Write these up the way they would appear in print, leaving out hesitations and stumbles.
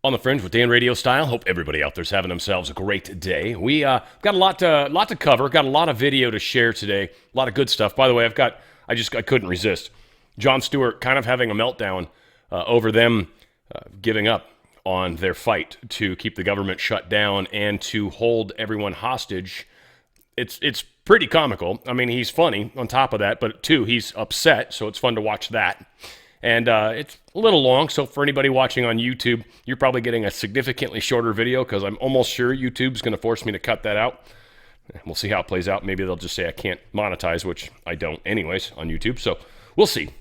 On the Fringe with Dan RadioStyle. Hope everybody out there's having themselves a great day. We got a lot to cover. Got a lot of video to share today. A lot of good stuff. By the way, I couldn't resist. Jon Stewart kind of having a meltdown over them giving up on their fight to keep the government shut down and to hold everyone hostage. It's pretty comical. I mean, he's funny on top of that, but too, he's upset, so it's fun to watch that. And it's a little long, so for anybody watching on YouTube, you're probably getting a significantly shorter video because I'm almost sure YouTube's going to force me to cut that out. We'll see how it plays out. Maybe they'll just say I can't monetize, which I don't anyways on YouTube, so we'll see.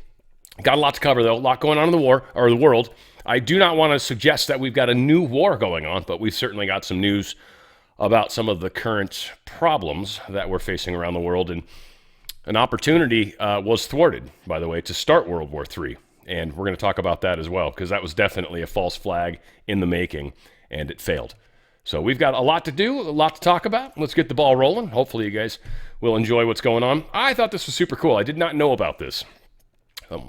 Got a lot to cover, though. A lot going on in the world. I do not want to suggest that we've got a new war going on, but we've certainly got some news about some of the current problems that we're facing around the world. And an opportunity was thwarted, by the way, to start World War III. And we're going to talk about that as well, because that was definitely a false flag in the making, and it failed. So we've got a lot to do, a lot to talk about. Let's get the ball rolling. Hopefully you guys will enjoy what's going on. I thought this was super cool. I did not know about this.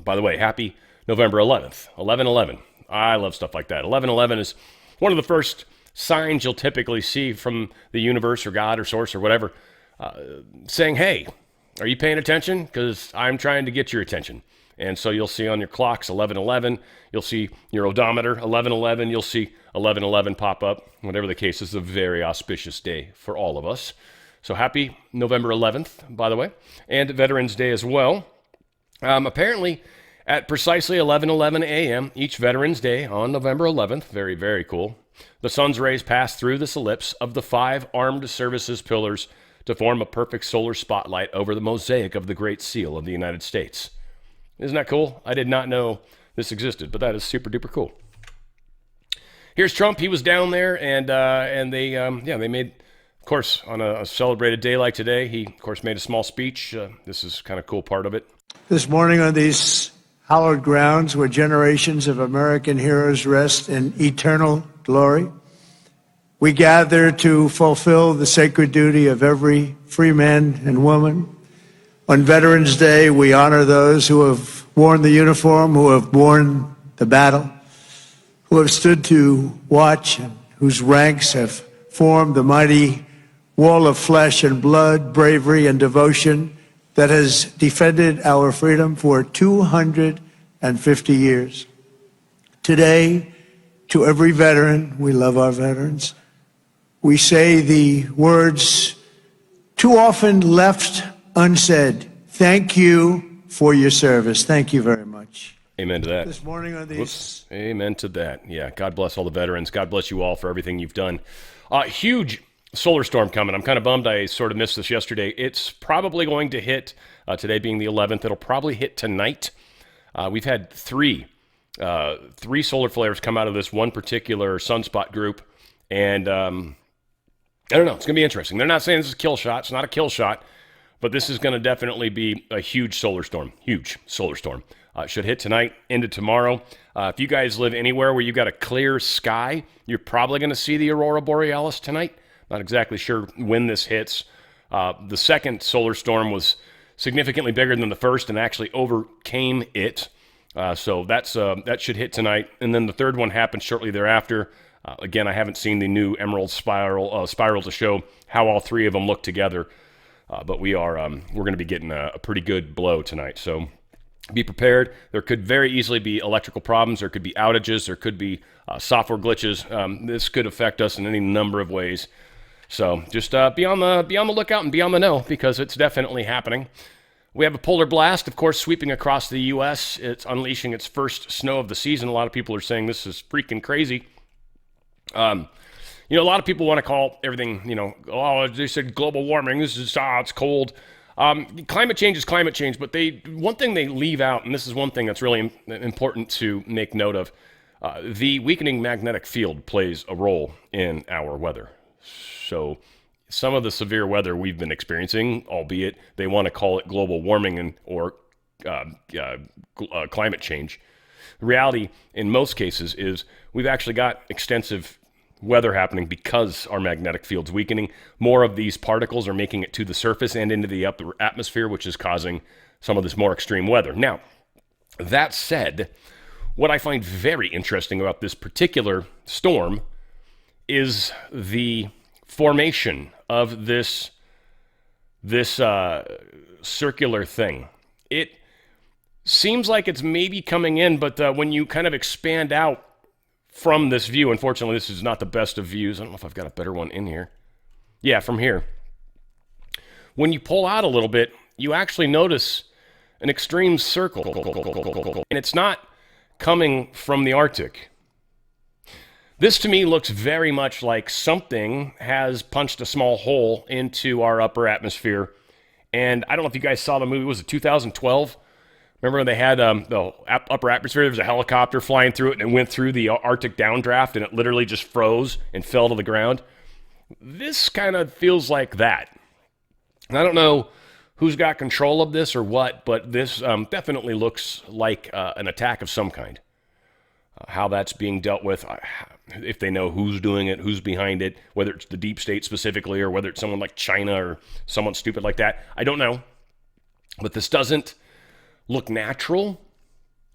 By the way, happy November 11th, 11/11. I love stuff like that. 11/11 is one of the first signs you'll typically see from the universe or God or source or whatever, saying, hey, are you paying attention? Because I'm trying to get your attention. And so you'll see on your clocks 11/11. You'll see your odometer 11/11. You'll see 11/11 pop up. Whatever the case, is a very auspicious day for all of us. So happy November 11th, by the way, and Veterans Day as well. Apparently, at precisely 11:11 a.m. each Veterans Day on November 11th, very, very cool, the sun's rays pass through this ellipse of the 5 armed services pillars to form a perfect solar spotlight over the mosaic of the Great Seal of the United States. Isn't that cool? I did not know this existed, but that is super duper cool. Here's Trump. He was down there, and they made, of course, on a celebrated day like today, he, of course, made a small speech. This is kind of cool part of it. This morning on these hallowed grounds where generations of American heroes rest in eternal glory, we gather to fulfill the sacred duty of every free man and woman. On Veterans Day, we honor those who have worn the uniform, who have borne the battle, who have stood to watch, and whose ranks have formed the mighty wall of flesh and blood, bravery and devotion that has defended our freedom for 250 years. Today, to every veteran, we love our veterans, we say the words too often left unsaid. Thank you for your service. Thank you very much. Amen to that. This morning on these... Amen to that. Yeah, God bless all the veterans. God bless you all for everything you've done. Huge solar storm coming. I'm kind of bummed I sort of missed this yesterday. It's probably going to hit, today being the 11th, it'll probably hit tonight. We've had three solar flares come out of this one particular sunspot group, and I don't know. It's going to be interesting. They're not saying this is a kill shot. It's not a kill shot, but this is going to definitely be a huge solar storm. Huge solar storm. It should hit tonight into tomorrow. If you guys live anywhere where you've got a clear sky, you're probably going to see the aurora borealis tonight. Not exactly sure when this hits. The second solar storm was significantly bigger than the first and actually overcame it. So that should hit tonight. And then the third one happened shortly thereafter. Again, I haven't seen the new emerald spiral to show how all three of them look together. But we're going to be getting a pretty good blow tonight. So be prepared. There could very easily be electrical problems. There could be outages. There could be software glitches. This could affect us in any number of ways. So just be on the lookout and be on the know, because it's definitely happening. We have a polar blast, of course, sweeping across the U.S. It's unleashing its first snow of the season. A lot of people are saying this is freaking crazy. A lot of people want to call everything, oh, they said global warming. This is, it's cold. Climate change is climate change, but one thing they leave out, and this is one thing that's really important to make note of, the weakening magnetic field plays a role in our weather. So some of the severe weather we've been experiencing, albeit they want to call it global warming or climate change, the reality in most cases is we've actually got extensive weather happening because our magnetic field's weakening. More of these particles are making it to the surface and into the upper atmosphere, which is causing some of this more extreme weather. Now, that said, what I find very interesting about this particular storm is the formation of this circular thing. It seems like it's maybe coming in, but when you kind of expand out from this view, unfortunately, this is not the best of views. I don't know if I've got a better one in here. Yeah, from here. When you pull out a little bit, you actually notice an extreme circle. And it's not coming from the Arctic. This to me looks very much like something has punched a small hole into our upper atmosphere. And I don't know if you guys saw the movie, was it 2012? Remember when they had the upper atmosphere, there was a helicopter flying through it and it went through the Arctic downdraft and it literally just froze and fell to the ground? This kind of feels like that. And I don't know who's got control of this or what, but this definitely looks like an attack of some kind. How that's being dealt with, if they know who's doing it, who's behind it, whether it's the deep state specifically or whether it's someone like China or someone stupid like that, I don't know. But this doesn't look natural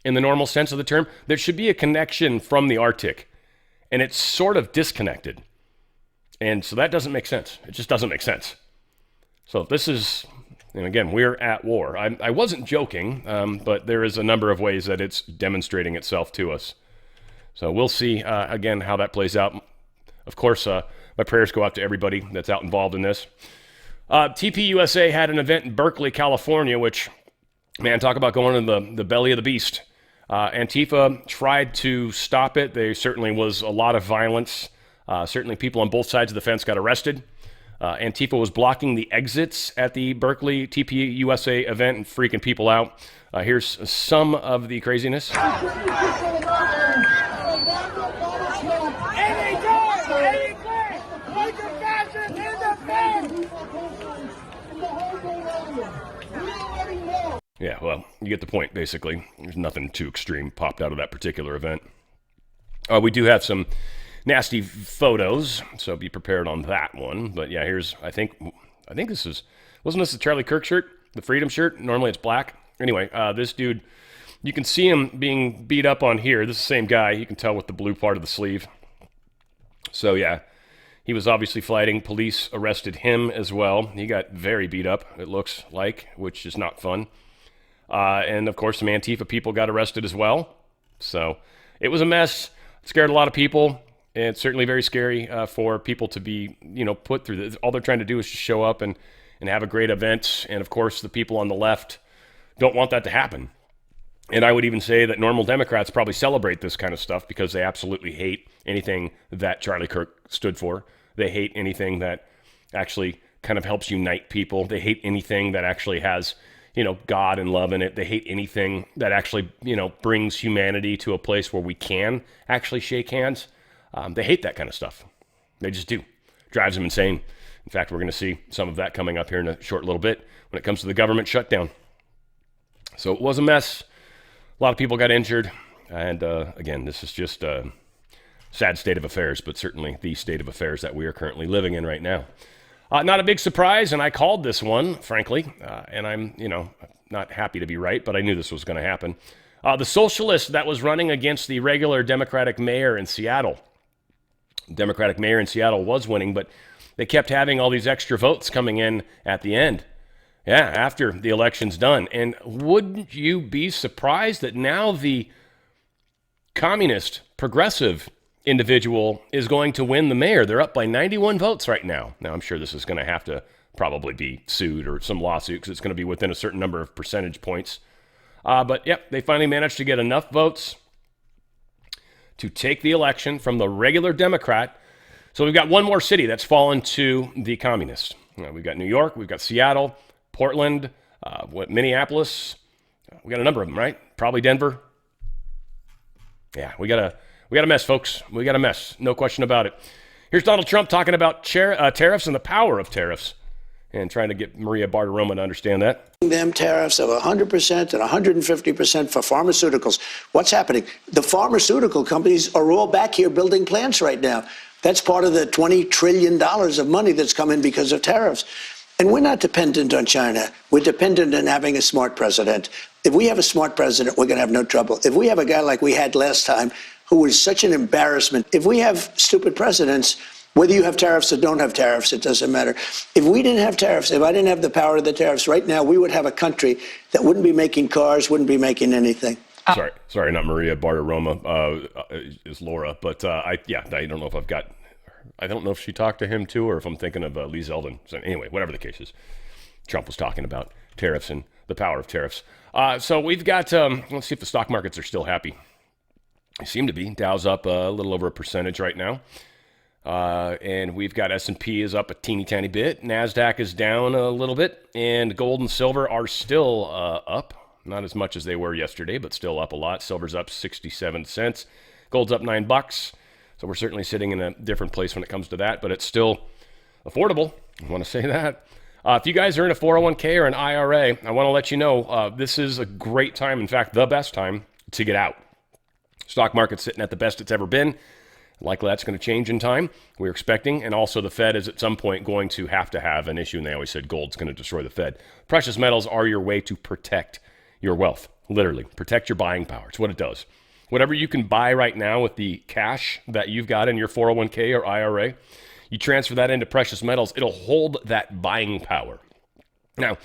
in the normal sense of the term. There should be a connection from the Arctic, and it's sort of disconnected. And so that doesn't make sense. It just doesn't make sense. So this is, and again, we're at war. I wasn't joking, but there is a number of ways that it's demonstrating itself to us. So we'll see, again, how that plays out. Of course, my prayers go out to everybody that's out involved in this. TPUSA had an event in Berkeley, California, which, man, talk about going in the belly of the beast. Antifa tried to stop it. There certainly was a lot of violence. Certainly people on both sides of the fence got arrested. Antifa was blocking the exits at the Berkeley TPUSA event and freaking people out. Here's some of the craziness. Yeah, well, you get the point, basically. There's nothing too extreme popped out of that particular event. We do have some nasty photos, so be prepared on that one. But yeah, here's, I think this is, wasn't this the Charlie Kirk shirt? The Freedom shirt? Normally it's black. Anyway, this dude, you can see him being beat up on here. This is the same guy. You can tell with the blue part of the sleeve. So yeah, he was obviously fighting. Police arrested him as well. He got very beat up, it looks like, which is not fun. And of course, some Antifa people got arrested as well. So it was a mess. It scared a lot of people. And it's certainly very scary for people to be, put through this. All they're trying to do is just show up and have a great event. And of course, the people on the left don't want that to happen. And I would even say that normal Democrats probably celebrate this kind of stuff because they absolutely hate anything that Charlie Kirk stood for. They hate anything that actually kind of helps unite people. They hate anything that actually has, God and love in it. They hate anything that actually, brings humanity to a place where we can actually shake hands. They hate that kind of stuff. They just do. Drives them insane. In fact, we're going to see some of that coming up here in a short little bit when it comes to the government shutdown. So it was a mess. A lot of people got injured. And again, this is just a sad state of affairs, but certainly the state of affairs that we are currently living in right now. Not a big surprise, and I called this one, frankly, and I'm, not happy to be right, but I knew this was going to happen. The socialist that was running against the regular Democratic mayor in Seattle. Democratic mayor in Seattle was winning, but they kept having all these extra votes coming in at the end. Yeah, after the election's done. And wouldn't you be surprised that now the communist, progressive individual is going to win the mayor? They're up by 91 votes right now. Now, I'm sure this is going to have to probably be sued or some lawsuit because it's going to be within a certain number of percentage points. But, yep, they finally managed to get enough votes to take the election from the regular Democrat. So we've got one more city that's fallen to the communists. We've got New York, we've got Seattle, Portland, Minneapolis. We got a number of them, right? Probably Denver. Yeah, we got a mess, folks. We got a mess. No question about it. Here's Donald Trump talking about tariffs and the power of tariffs and trying to get Maria Bartiromo to understand that. Them tariffs of 100% and 150% for pharmaceuticals. What's happening? The pharmaceutical companies are all back here building plants right now. That's part of the $20 trillion of money that's come in because of tariffs. And we're not dependent on China. We're dependent on having a smart president. If we have a smart president, we're going to have no trouble. If we have a guy like we had last time, who was such an embarrassment, if we have stupid presidents, whether you have tariffs or don't have tariffs, it doesn't matter. If we didn't have tariffs, if I didn't have the power of the tariffs, right now we would have a country that wouldn't be making cars, wouldn't be making anything. Sorry, not Maria Bartiromo, is Laura. But I don't know if I don't know if she talked to him too, or if I'm thinking of Lee Zeldin. So anyway, whatever the case is, Trump was talking about tariffs and the power of tariffs. So we've got, let's see if the stock markets are still happy. They seem to be. Dow's up a little over 1% right now. And we've got S&P is up a teeny tiny bit. NASDAQ is down a little bit. And gold and silver are still up. Not as much as they were yesterday, but still up a lot. Silver's up 67 cents. Gold's up $9. So we're certainly sitting in a different place when it comes to that, but it's still affordable. I want to say that. If you guys are in a 401k or an IRA, I want to let you know this is a great time, in fact, the best time to get out. Stock market's sitting at the best it's ever been. Likely that's going to change in time. We're expecting, and also the Fed is at some point going to have an issue, and they always said gold's going to destroy the Fed. Precious metals are your way to protect your wealth, literally. Protect your buying power. It's what it does. Whatever you can buy right now with the cash that you've got in your 401k or IRA, you transfer that into precious metals, it'll hold that buying power. Now,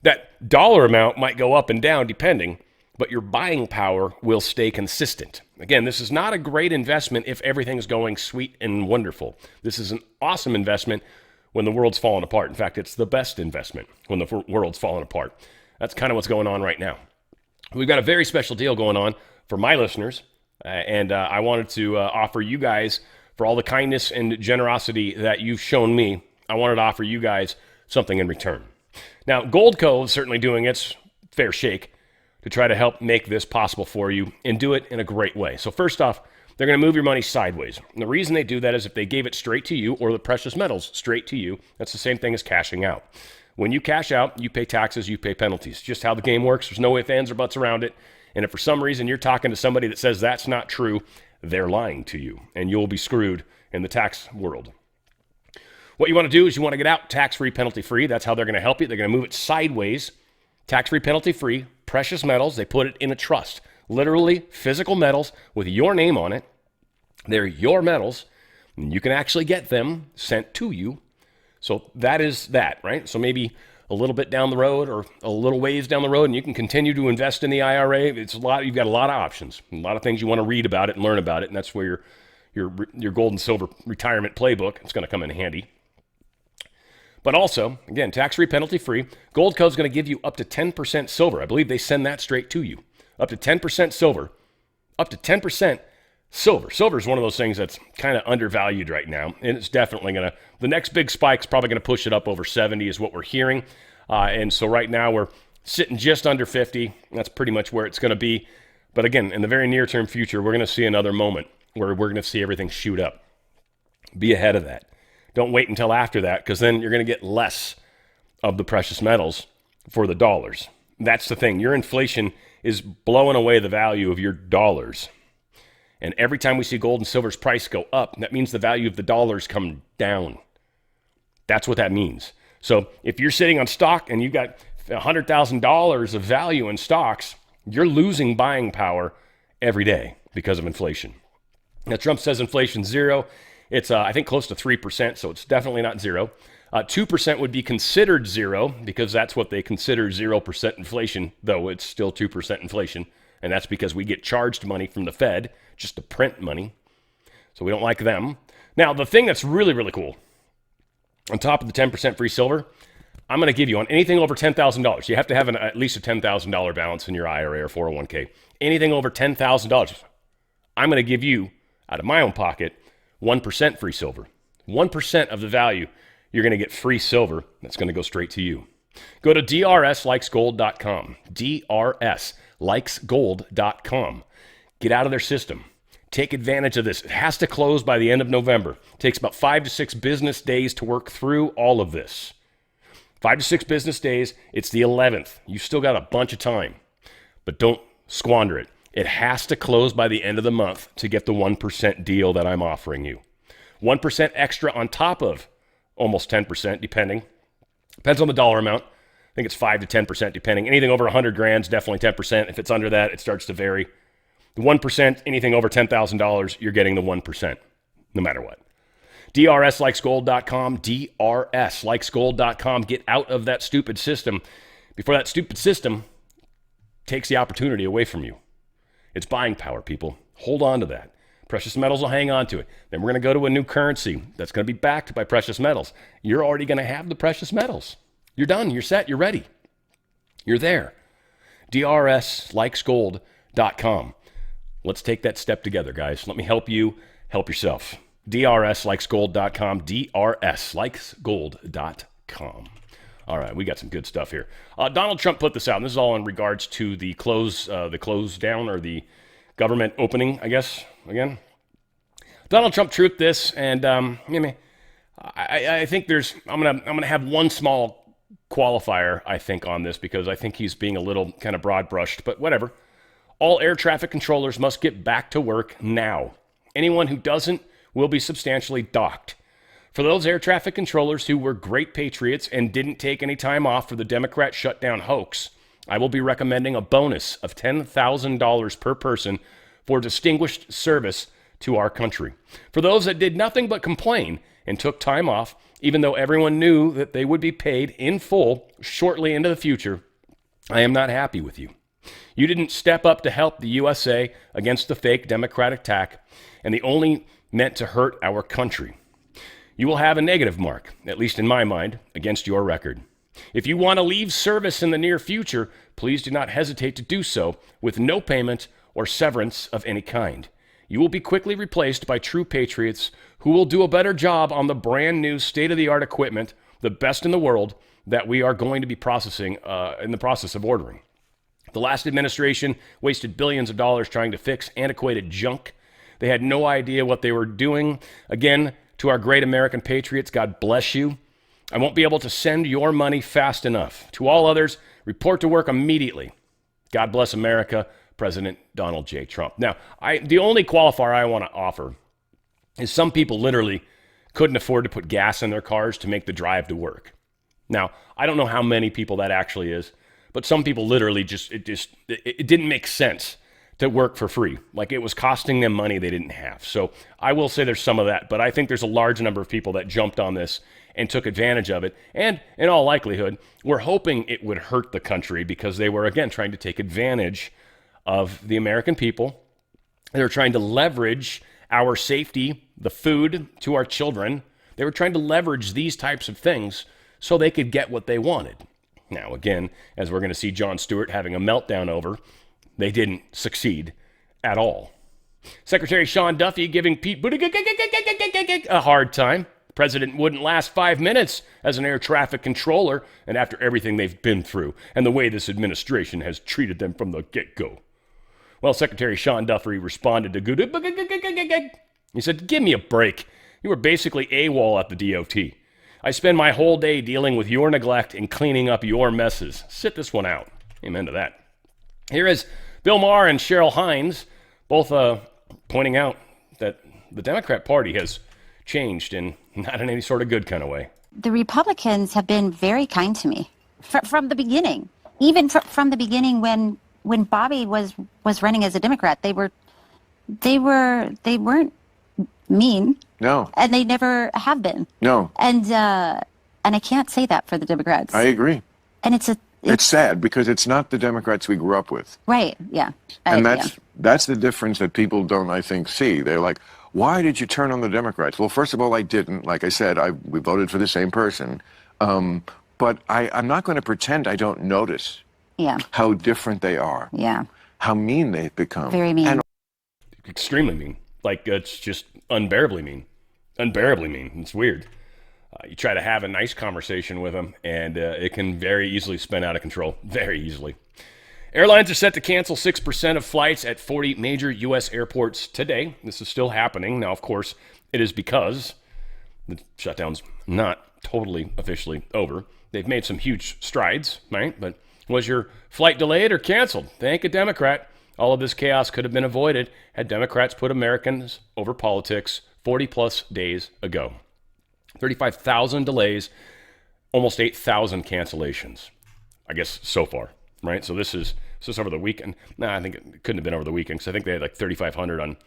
that dollar amount might go up and down depending, but your buying power will stay consistent. Again, this is not a great investment if everything's going sweet and wonderful. This is an awesome investment when the world's falling apart. In fact, it's the best investment when the world's falling apart. That's kind of what's going on right now. We've got a very special deal going on for my listeners, and I wanted to offer you guys, for all the kindness and generosity that you've shown me, I wanted to offer you guys something in return. Now, Goldco is certainly doing its fair shake to try to help make this possible for you and do it in a great way. So first off, they're going to move your money sideways. And the reason they do that is if they gave it straight to you, or the precious metals straight to you, that's the same thing as cashing out. When you cash out, you pay taxes, you pay penalties. Just how the game works. There's no ifs, ands, or buts around it. And if for some reason you're talking to somebody that says that's not true, they're lying to you, and you'll be screwed in the tax world. What you want to do is you want to get out tax-free, penalty-free. That's how they're going to help you. They're going to move it sideways, tax-free, penalty-free, precious metals. They put it in a trust, literally physical metals with your name on it. They're your metals, and you can actually get them sent to you. So that is that, right? So maybe a little bit down the road or a little ways down the road, and you can continue to invest in the IRA. It's a lot. You've got a lot of options, a lot of things you want to read about it and learn about it, and that's where your gold and silver retirement playbook is going to come in handy. But also, again, tax-free, penalty-free. Goldco is going to give you up to 10% silver. I believe they send that straight to you. Up to 10% silver. Up to 10% silver. Silver is one of those things that's kind of undervalued right now, and it's definitely going to, the next big spike is probably going to push it up over 70 is what we're hearing. And so right now we're sitting just under 50. That's pretty much where it's going to be. But again, in the very near-term future, we're going to see another moment where we're going to see everything shoot up. Be ahead of that. Don't wait until after that, because then you're going to get less of the precious metals for the dollars. That's the thing. Your inflation is blowing away the value of your dollars. And every time we see gold and silver's price go up, that means the value of the dollars come down. That's what that means. So if you're sitting on stock and you've got $100,000 of value in stocks, you're losing buying power every day because of inflation. Now, Trump says inflation's zero. It's, I think, close to 3%, so it's definitely not zero. 2% would be considered zero because that's what they consider 0% inflation, though it's still 2% inflation. And that's because we get charged money from the Fed just to print money. So we don't like them. Now, the thing that's really, really cool, on top of the 10% free silver, I'm going to give you on anything over $10,000. You have to have at least a $10,000 balance in your IRA or 401k. Anything over $10,000, I'm going to give you, out of my own pocket, 1% free silver. 1% of the value, you're going to get free silver. That's going to go straight to you. Go to drslikesgold.com. drslikesgold.com. Get out of their system. Take advantage of this. It has to close by the end of November. It takes about 5 to 6 business days to work through all of this. 5 to 6 business days. It's the 11th. You've still got a bunch of time, but don't squander it. It has to close by the end of the month to get the 1% deal that I'm offering you. 1% extra on top of almost 10%, depends on the dollar amount. think it's 5 to 10% depending. Anything over 100 grand is definitely 10%. If it's under that, it starts to vary. The 1%, anything over $10,000, you're getting the 1%, no matter what. DRSlikesgold.com, DRSlikesgold.com. Get out of that stupid system before that stupid system takes the opportunity away from you. It's buying power, people. Hold on to that. Precious metals will hang on to it. Then we're going to go to a new currency that's going to be backed by precious metals. You're already going to have the precious metals. You're done. You're set. You're ready. You're there. DRSlikesgold.com. Let's take that step together, guys. Let me help you help yourself. DRSlikesgold.com. DRSlikesgold.com. All right, we got some good stuff here. Donald Trump put this out, and this is all in regards to the close down or the government opening, I guess, again. Donald Trump truthed this, and I think I'm gonna have one small qualifier, I think, on this, because I think he's being a little kind of broad-brushed, but whatever. All air traffic controllers must get back to work now. Anyone who doesn't will be substantially docked. For those air traffic controllers who were great patriots and didn't take any time off for the Democrat shutdown hoax, I will be recommending a bonus of $10,000 per person for distinguished service to our country. For those that did nothing but complain and took time off, even though everyone knew that they would be paid in full shortly into the future, I am not happy with you. You didn't step up to help the USA against the fake Democrat attack, and they only meant to hurt our country. You will have a negative mark, at least in my mind, against your record. If you want to leave service in the near future, please do not hesitate to do so with no payment or severance of any kind. You will be quickly replaced by true patriots who will do a better job on the brand new state-of-the-art equipment, the best in the world, that we are going to be processing in the process of ordering. The last administration wasted billions of dollars trying to fix antiquated junk. They had no idea what they were doing. Again, to our great American patriots, God bless you. I won't be able to send your money fast enough. To all others, report to work immediately. God bless America, President Donald J. Trump. Now, the only qualifier I want to offer is some people literally couldn't afford to put gas in their cars to make the drive to work. Now, I don't know how many people that actually is, but some people literally it didn't make sense to work for free. Like, it was costing them money they didn't have. So I will say there's some of that, but I think there's a large number of people that jumped on this and took advantage of it. And in all likelihood, we're hoping it would hurt the country because they were, again, trying to take advantage of the American people. They were trying to leverage our safety, the food to our children. They were trying to leverage these types of things so they could get what they wanted. Now, again, as we're going to see Jon Stewart having a meltdown over, they didn't succeed at all. Secretary Sean Duffy giving Pete Buttigieg a hard time. The president wouldn't last 5 minutes as an air traffic controller, and after everything they've been through and the way this administration has treated them from the get-go. Well, Secretary Sean Duffy responded to Buttigieg. He said, "Give me a break. You were basically AWOL at the DOT. I spend my whole day dealing with your neglect and cleaning up your messes. Sit this one out." Amen to that. Here is Bill Maher and Cheryl Hines, both pointing out that the Democrat Party has changed, and not in any sort of good kind of way. The Republicans have been very kind to me from the beginning. Even from the beginning when Bobby was running as a Democrat, they weren't mean. No. And they never have been. No. And I can't say that for the Democrats. I agree. And it's sad because it's not the Democrats we grew up with. Right. Yeah. And that's the difference that people don't, I think, see. They're like, why did you turn on the Democrats? Well, first of all, I didn't. Like I said, we voted for the same person. But I'm not going to pretend I don't notice how different they are. Yeah. How mean they've become. Very mean. Extremely mean. Like, it's just unbearably mean. Unbearably mean. It's weird. You try to have a nice conversation with them, and it can very easily spin out of control. Very easily. Airlines are set to cancel 6% of flights at 40 major U.S. airports today. This is still happening. Now, of course, it is because the shutdown's not totally officially over. They've made some huge strides, right? But was your flight delayed or canceled? Thank a Democrat. All of this chaos could have been avoided had Democrats put Americans over politics 40-plus days ago. 35,000 delays, almost 8,000 cancellations. I guess so far, right? So this is over the weekend. I think it couldn't have been over the weekend because I think they had like 3,500 on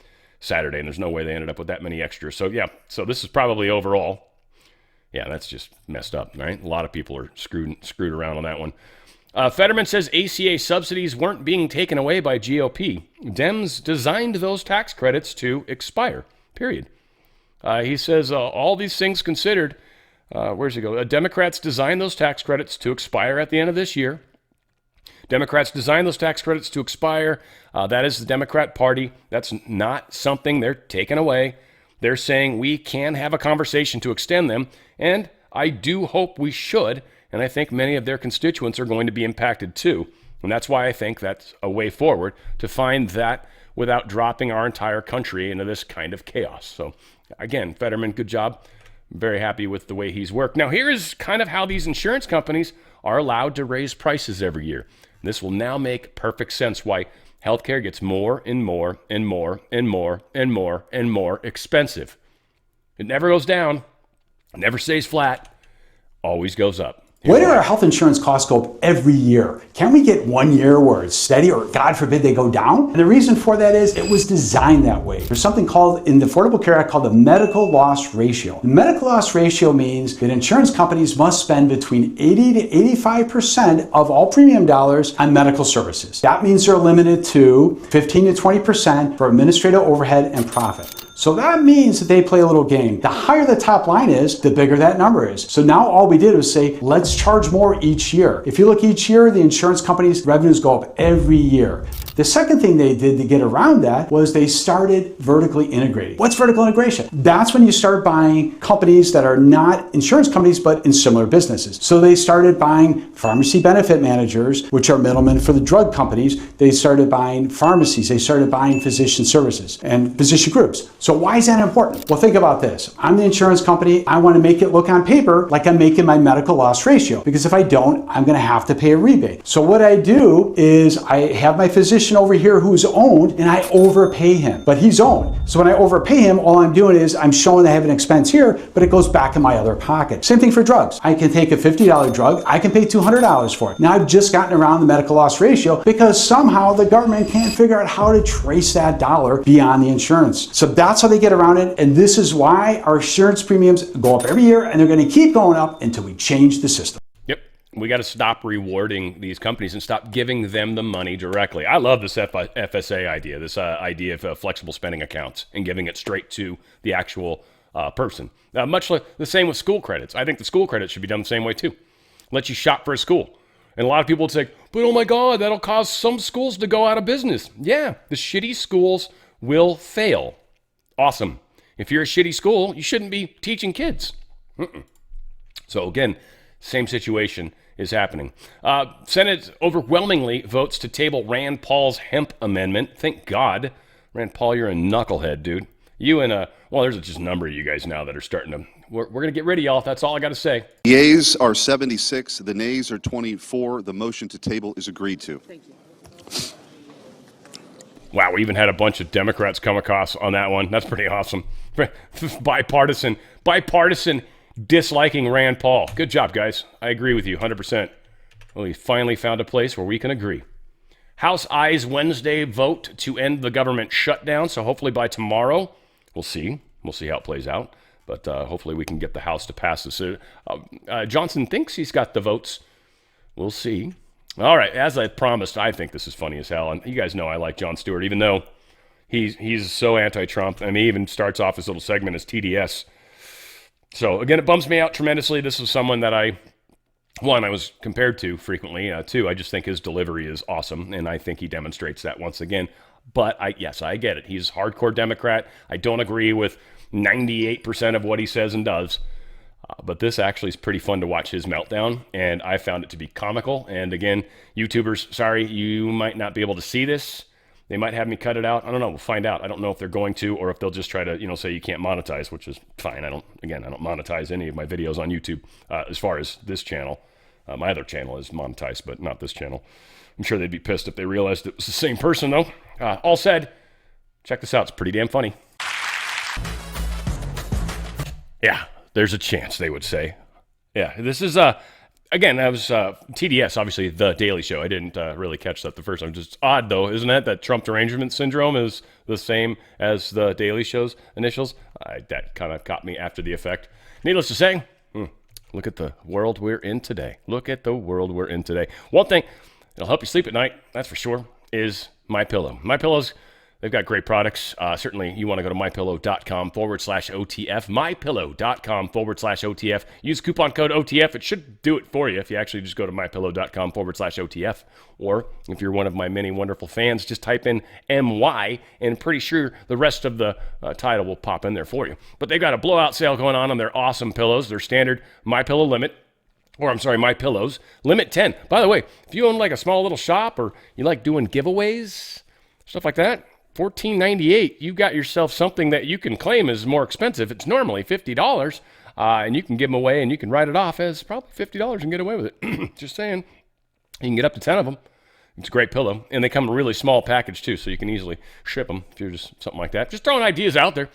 Saturday, and there's no way they ended up with that many extras. So yeah, so this is probably overall. Yeah, that's just messed up, right? A lot of people are screwed around on that one. Fetterman says ACA subsidies weren't being taken away by GOP. Dems designed those tax credits to expire, period. He says all these things considered, where's he go? Democrats designed those tax credits to expire at the end of this year. Democrats designed those tax credits to expire. That is the Democrat Party. That's not something they're taking away. They're saying we can have a conversation to extend them, and I do hope we should, and I think many of their constituents are going to be impacted too. And that's why I think that's a way forward to find that without dropping our entire country into this kind of chaos. So again, Fetterman, good job. I'm very happy with the way he's worked. Now, here's kind of how these insurance companies are allowed to raise prices every year. This will now make perfect sense why healthcare gets more and more and more and more and more and more expensive. It never goes down, never stays flat, always goes up. Why do our health insurance costs go up every year? Can't we get 1 year where it's steady or God forbid they go down? And the reason for that is it was designed that way. There's something called in the Affordable Care Act called the medical loss ratio. The medical loss ratio means that insurance companies must spend between 80 to 85% of all premium dollars on medical services. That means they're limited to 15 to 20% for administrative overhead and profit. So that means that they play a little game. The higher the top line is, the bigger that number is. So now all we did was say, let's charge more each year. If you look each year, the insurance companies' revenues go up every year. The second thing they did to get around that was they started vertically integrating. What's vertical integration? That's when you start buying companies that are not insurance companies, but in similar businesses. So they started buying pharmacy benefit managers, which are middlemen for the drug companies. They started buying pharmacies. They started buying physician services and physician groups. So why is that important? Well, think about this. I'm the insurance company. I want to make it look on paper like I'm making my medical loss ratio, because if I don't, I'm going to have to pay a rebate. So what I do is I have my physician over here who's owned, and I overpay him, but he's owned. So when I overpay him, all I'm doing is I'm showing I have an expense here, but it goes back in my other pocket. Same thing for drugs. I can take a $50 drug, I can pay $200 for it. Now I've just gotten around the medical loss ratio because somehow the government can't figure out how to trace that dollar beyond the insurance. So that's how they get around it, and this is why our insurance premiums go up every year, and they're going to keep going up until we change the system. We got to stop rewarding these companies and stop giving them the money directly. I love this FSA idea, this idea of flexible spending accounts and giving it straight to the actual person. Much like the same with school credits. I think the school credits should be done the same way too. Let you shop for a school. And a lot of people would say, but oh my God, that'll cause some schools to go out of business. Yeah, the shitty schools will fail. Awesome. If you're a shitty school, you shouldn't be teaching kids. So again, same situation is happening. Senate overwhelmingly votes to table Rand Paul's hemp amendment. Thank God. Rand Paul, you're a knucklehead, dude. You and well, there's just a number of you guys now that are starting to, we're going to get rid of y'all. That's all I got to say. The yeas are 76. The nays are 24. The motion to table is agreed to. Thank you. Wow, we even had a bunch of Democrats come across on that one. That's pretty awesome. Bipartisan disliking Rand Paul. Good job, guys. I agree with you 100%. Well, we finally found a place where we can agree. House ayes Wednesday vote to end the government shutdown. So hopefully by tomorrow, we'll see. We'll see how it plays out. But hopefully we can get the House to pass this. Johnson thinks he's got the votes. We'll see. All right, as I promised, I think this is funny as hell. And you guys know I like Jon Stewart, even though he's so anti-Trump. I mean, he even starts off his little segment as TDS. So, again, it bums me out tremendously. This is someone that I was compared to frequently. Two, I just think his delivery is awesome, and I think he demonstrates that once again. But, yes, I get it. He's a hardcore Democrat. I don't agree with 98% of what he says and does. But this actually is pretty fun to watch his meltdown, and I found it to be comical. And, again, YouTubers, sorry, you might not be able to see this. They might have me cut it out. I don't know. We'll find out. I don't know if they're going to or if they'll just try to, say you can't monetize, which is fine. I don't monetize any of my videos on YouTube as far as this channel. My other channel is monetized, but not this channel. I'm sure they'd be pissed if they realized it was the same person, though. All said, check this out. It's pretty damn funny. Yeah, there's a chance, they would say. Yeah, this is again, that was TDS, obviously the Daily Show. I didn't really catch that the first time. Just odd though, isn't it? That Trump derangement syndrome is the same as the Daily Show's initials. That kind of caught me after the effect. Needless to say, look at the world we're in today. Look at the world we're in today. One thing that'll help you sleep at night, that's for sure, is MyPillow. MyPillow's, they've got great products. Certainly, you want to go to mypillow.com/OTF. Mypillow.com/OTF. Use coupon code OTF. It should do it for you if you actually just go to mypillow.com/OTF. Or if you're one of my many wonderful fans, just type in MY, and pretty sure the rest of the title will pop in there for you. But they've got a blowout sale going on their awesome pillows. Their standard MyPillow limit. My Pillows, limit 10. By the way, if you own like a small little shop or you like doing giveaways, stuff like that, $14.98, you've got yourself something that you can claim is more expensive. It's normally $50, and you can give them away and you can write it off as probably $50 and get away with it. Just saying. You can get up to 10 of them. It's a great pillow, and they come in a really small package too, so you can easily ship them if you're just something like that. Just throwing ideas out there.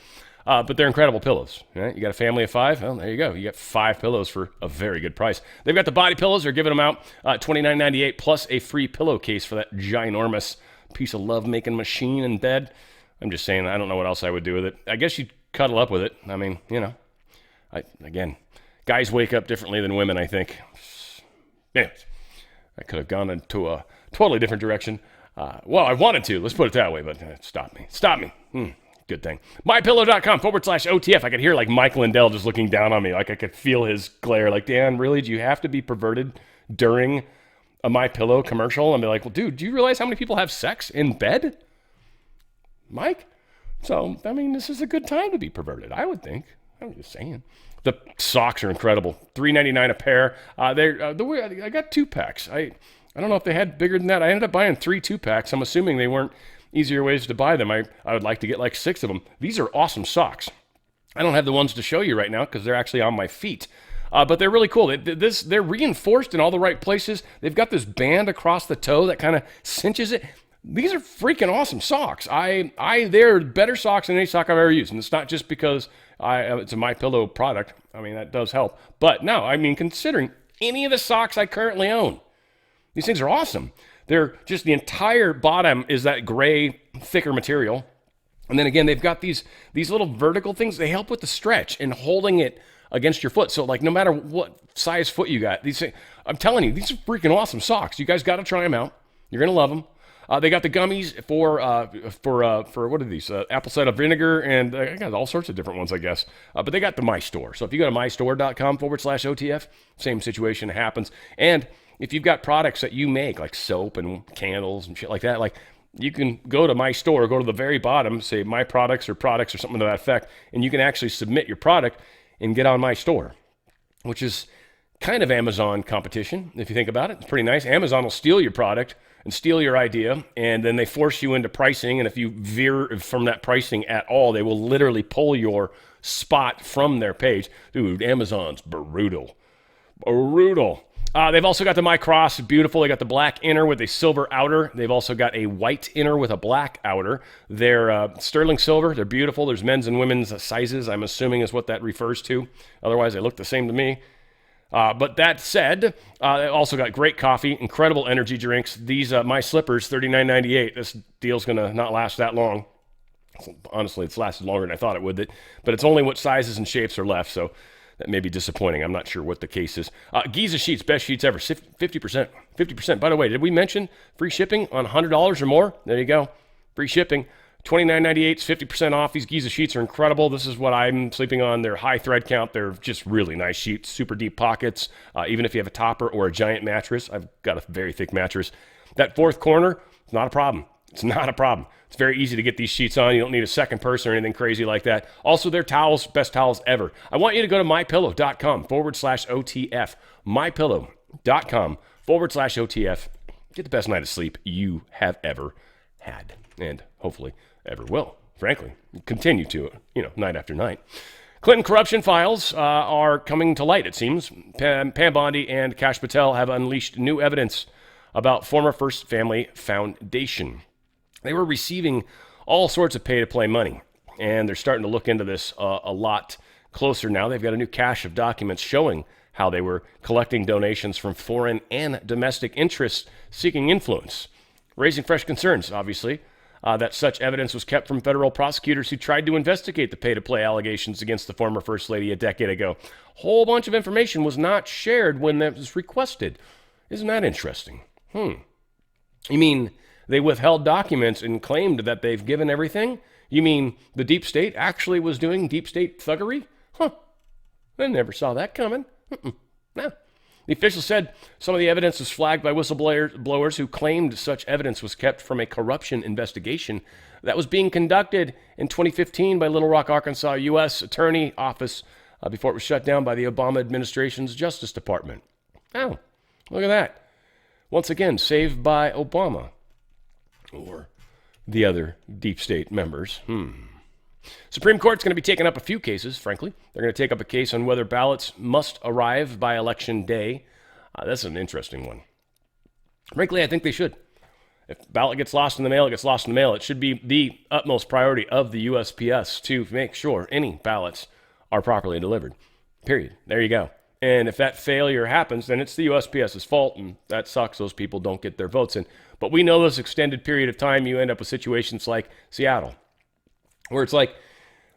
But they're incredible pillows. Right? You got a family of 5? Well, there you go. You got 5 pillows for a very good price. They've got the body pillows. They're giving them out $29.98 plus a free pillowcase for that ginormous piece of love-making machine in bed. I'm just saying, I don't know what else I would do with it. I guess you'd cuddle up with it. I mean, again, guys wake up differently than women, I think. Anyways, I could have gone into a totally different direction. Well, I wanted to. Let's put it that way, but stop me. Good thing. MyPillow.com/OTF. I could hear like Mike Lindell just looking down on me. Like I could feel his glare. Like, Dan, really? Do you have to be perverted during a MyPillow commercial? And be like, well, dude, do you realize how many people have sex in bed? Mike? So, I mean, this is a good time to be perverted, I would think. I'm just saying. The socks are incredible. $3.99 a pair. I got 2-packs. I don't know if they had bigger than that. I ended up buying 3 2-packs. I'm assuming they weren't easier ways to buy them. I would like to get like 6 of them. These are awesome socks. I don't have the ones to show you right now because they're actually on my feet. But they're really cool. They're reinforced in all the right places. They've got this band across the toe that kind of cinches it. These are freaking awesome socks. They're better socks than any sock I've ever used. And it's not just because it's a MyPillow product. I mean, that does help. But no, I mean, considering any of the socks I currently own, these things are awesome. They're just, the entire bottom is that gray, thicker material. And then again, they've got these little vertical things. They help with the stretch and holding it against your foot. So like no matter what size foot you got, I'm telling you, these are freaking awesome socks. You guys got to try them out. You're going to love them. They got the gummies for what are these? Apple cider vinegar, and I got all sorts of different ones, I guess. But they got the My Store. So if you go to mystore.com/OTF, same situation happens. And if you've got products that you make, like soap and candles and shit like that, like you can go to My Store, go to the very bottom, say My Products or something to that effect, and you can actually submit your product and get on My Store, which is kind of Amazon competition, if you think about it. It's pretty nice. Amazon will steal your product and steal your idea, and then they force you into pricing, and if you veer from that pricing at all, they will literally pull your spot from their page. Dude, Amazon's brutal. They've also got the My Cross, beautiful. They got the black inner with a silver outer. They've also got a white inner with a black outer. They're sterling silver. They're beautiful. There's men's and women's sizes, I'm assuming is what that refers to. Otherwise, they look the same to me. But that said, they also got great coffee, incredible energy drinks. These My Slippers, $39.98. This deal's going to not last that long. Honestly, it's lasted longer than I thought it would. But it's only what sizes and shapes are left, so that may be disappointing. I'm not sure what the case is. Giza sheets, best sheets ever, 50%. 50%. By the way, did we mention free shipping on $100 or more? There you go. Free shipping. $29.98 is 50% off. These Giza sheets are incredible. This is what I'm sleeping on. They're high thread count. They're just really nice sheets, super deep pockets. Even if you have a topper or a giant mattress, I've got a very thick mattress. That fourth corner, it's not a problem. It's not a problem. It's very easy to get these sheets on. You don't need a second person or anything crazy like that. Also, their towels, best towels ever. I want you to go to mypillow.com/OTF. mypillow.com/OTF. Get the best night of sleep you have ever had. And hopefully ever will, frankly. Continue to, night after night. Clinton corruption files are coming to light, it seems. Pam Bondi and Kash Patel have unleashed new evidence about former First Family Foundation. They were receiving all sorts of pay-to-play money, and they're starting to look into this a lot closer now. They've got a new cache of documents showing how they were collecting donations from foreign and domestic interests seeking influence, raising fresh concerns, obviously, that such evidence was kept from federal prosecutors who tried to investigate the pay-to-play allegations against the former First Lady a decade ago. A whole bunch of information was not shared when that was requested. Isn't that interesting? You mean they withheld documents and claimed that they've given everything? You mean the deep state actually was doing deep state thuggery? I never saw that coming. No. The official said some of the evidence was flagged by whistleblowers who claimed such evidence was kept from a corruption investigation that was being conducted in 2015 by Little Rock, Arkansas U.S. Attorney Office before it was shut down by the Obama administration's Justice Department. Oh, look at that. Once again, saved by Obama or the other deep state members. Supreme Court's going to be taking up a few cases, frankly. They're going to take up a case on whether ballots must arrive by election day. That's an interesting one. Frankly, I think they should. If ballot gets lost in the mail, it gets lost in the mail. It should be the utmost priority of the USPS to make sure any ballots are properly delivered. Period. There you go. And if that failure happens, then it's the USPS's fault, and that sucks. Those people don't get their votes in. But we know this extended period of time, you end up with situations like Seattle, where it's like,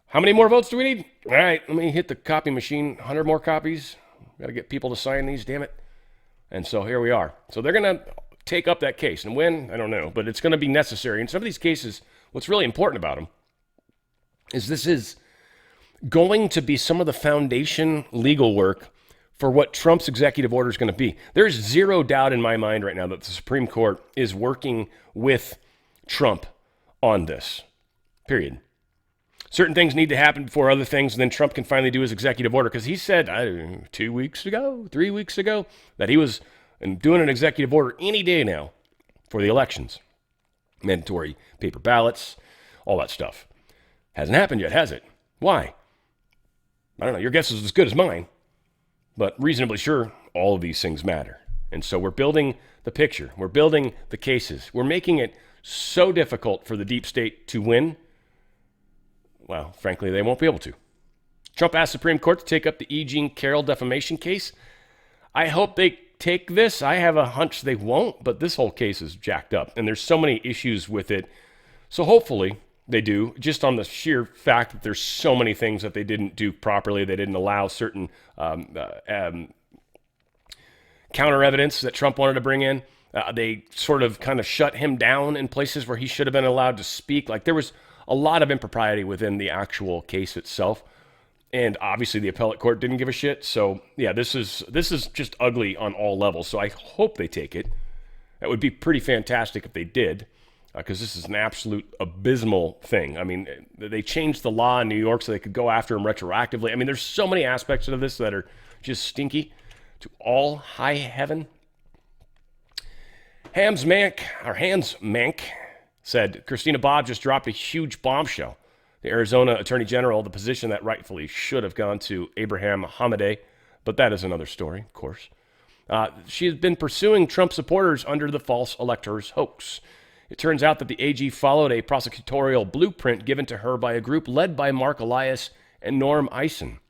how many more votes do we need? All right, let me hit the copy machine. 100 more copies. Got to get people to sign these, damn it. And so here we are. So they're going to take up that case. And when? I don't know. But it's going to be necessary. In some of these cases, what's really important about them is this is going to be some of the foundation legal work for what Trump's executive order is going to be. There's zero doubt in my mind right now that the Supreme Court is working with Trump on this. Period. Certain things need to happen before other things, and then Trump can finally do his executive order. Because he said 2 weeks ago, 3 weeks ago, that he was doing an executive order any day now for the elections. Mandatory paper ballots, all that stuff. Hasn't happened yet, has it? Why? I don't know. Your guess is as good as mine. But reasonably sure, all of these things matter. And so we're building the picture. We're building the cases. We're making it so difficult for the deep state to win. Well, frankly, they won't be able to. Trump asked Supreme Court to take up the E. Jean Carroll defamation case. I hope they take this. I have a hunch they won't, but this whole case is jacked up, and there's so many issues with it. So hopefully they do, just on the sheer fact that there's so many things that they didn't do properly. They didn't allow certain counter evidence that Trump wanted to bring in. They sort of kind of shut him down in places where he should have been allowed to speak. Like there was a lot of impropriety within the actual case itself. And obviously the appellate court didn't give a shit. So yeah, this is just ugly on all levels. So I hope they take it. That would be pretty fantastic if they did, because this is an absolute abysmal thing. I mean, they changed the law in New York so they could go after him retroactively. I mean, there's so many aspects of this that are just stinky to all high heaven. Hans Mank said Christina Bobb just dropped a huge bombshell. The Arizona Attorney General, the position that rightfully should have gone to Abraham Hamadeh, but that is another story, of course. She has been pursuing Trump supporters under the false electors hoax. It turns out that the AG followed a prosecutorial blueprint given to her by a group led by Mark Elias and Norm Eisen.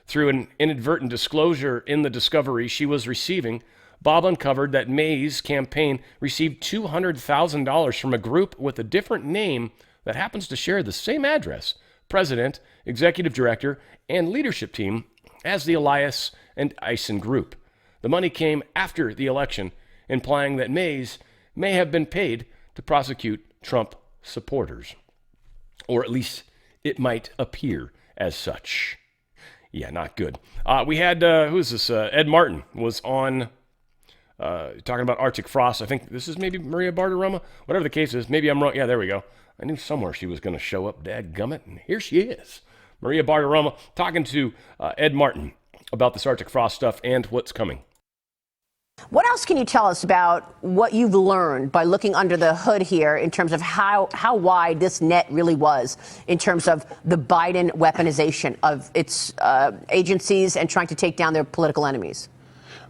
Through an inadvertent disclosure in the discovery she was receiving, Bob uncovered that May's campaign received $200,000 from a group with a different name that happens to share the same address, president, executive director, and leadership team as the Elias and Eisen group. The money came after the election, implying that Mays may have been paid to prosecute Trump supporters. Or at least it might appear as such. Yeah, not good. We had, who's this? Ed Martin was on talking about Arctic frost. I think this is maybe Maria Bartiromo. Whatever the case is, maybe I'm wrong. Yeah, there we go. I knew somewhere she was going to show up, dadgummit, and here she is. Maria Bartiromo talking to Ed Martin about this Arctic frost stuff and what's coming. What else can you tell us about what you've learned by looking under the hood here in terms of how wide this net really was in terms of the Biden weaponization of its agencies and trying to take down their political enemies?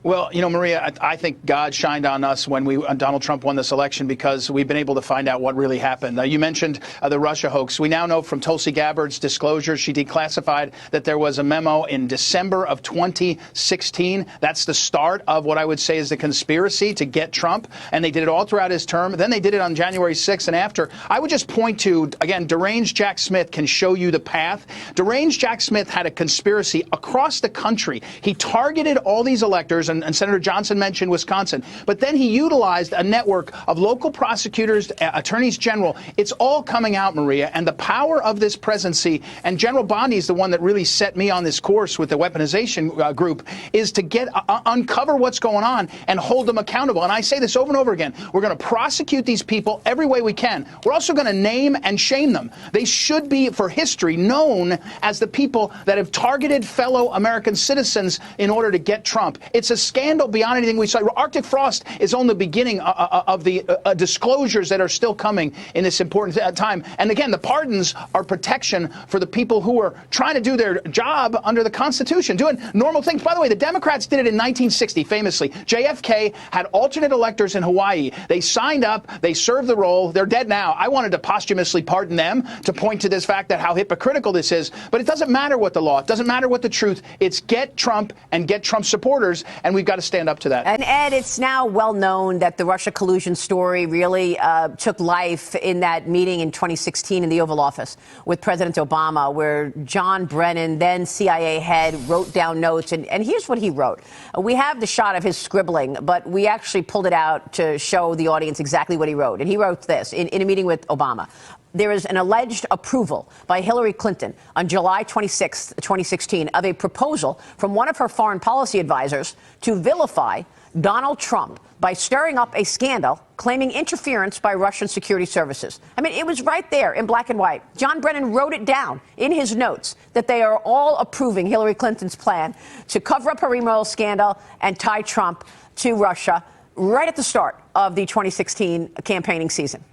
Well, you know, Maria, I think God shined on us when Donald Trump won this election because we've been able to find out what really happened. You mentioned the Russia hoax. We now know from Tulsi Gabbard's disclosure, she declassified that there was a memo in December of 2016. That's the start of what I would say is the conspiracy to get Trump. And they did it all throughout his term. Then they did it on January 6th and after. I would just point to, again, deranged Jack Smith can show you the path. Deranged Jack Smith had a conspiracy across the country. He targeted all these electors. And Senator Johnson mentioned Wisconsin. But then he utilized a network of local prosecutors, attorneys general. It's all coming out, Maria. And the power of this presidency, and General Bondi is the one that really set me on this course with the weaponization group, is to get uncover what's going on and hold them accountable. And I say this over and over again. We're going to prosecute these people every way we can. We're also going to name and shame them. They should be, for history, known as the people that have targeted fellow American citizens in order to get Trump. It's a scandal beyond anything we saw. Arctic frost is only the beginning of the disclosures that are still coming in this important time. And again, the pardons are protection for the people who are trying to do their job under the Constitution, doing normal things. By the way, the Democrats did it in 1960, famously. JFK had alternate electors in Hawaii. They signed up. They served the role. They're dead now. I wanted to posthumously pardon them to point to this fact that how hypocritical this is. But it doesn't matter what the law. It doesn't matter what the truth. It's get Trump and get Trump supporters. And we've got to stand up to that. And Ed, it's now well known that the Russia collusion story really took life in that meeting in 2016 in the Oval Office with President Obama, where John Brennan, then CIA head, wrote down notes. And here's what he wrote. We have the shot of his scribbling, but we actually pulled it out to show the audience exactly what he wrote. And he wrote this in a meeting with Obama. There is an alleged approval by Hillary Clinton on July 26, 2016, of a proposal from one of her foreign policy advisors to vilify Donald Trump by stirring up a scandal claiming interference by Russian security services. I mean, it was right there in black and white. John Brennan wrote it down in his notes that they are all approving Hillary Clinton's plan to cover up her immoral scandal and tie Trump to Russia right at the start of the 2016 campaigning season.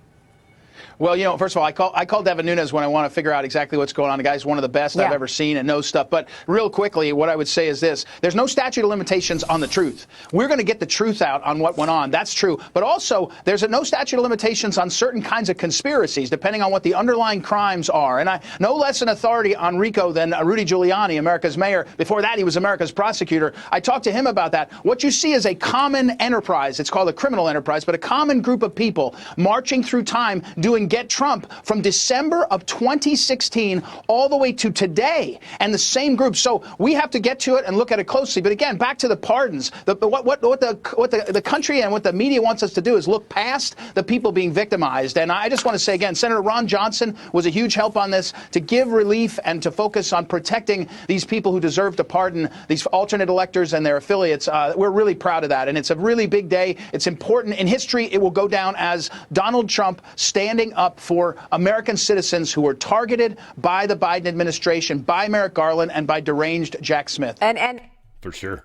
Well, you know, first of all, I call Devin Nunes when I want to figure out exactly what's going on. The guy's one of the best I've ever seen and knows stuff. But real quickly, what I would say is this. There's no statute of limitations on the truth. We're going to get the truth out on what went on. That's true. But also, there's no statute of limitations on certain kinds of conspiracies, depending on what the underlying crimes are. And I no less an authority on RICO than Rudy Giuliani, America's mayor. Before that, he was America's prosecutor. I talked to him about that. What you see is a common enterprise. It's called a criminal enterprise, but a common group of people marching through time doing get Trump from December of 2016 all the way to today, and the same group. So we have to get to it and look at it closely. But again, back to the pardons. What the country and what the media wants us to do is look past the people being victimized. And I just want to say again, Senator Ron Johnson was a huge help on this to give relief and to focus on protecting these people who deserve to pardon these alternate electors and their affiliates. We're really proud of that, and it's a really big day. It's important in history. It will go down as Donald Trump standing up for American citizens who were targeted by the Biden administration, by Merrick Garland, and by deranged Jack Smith. And For sure.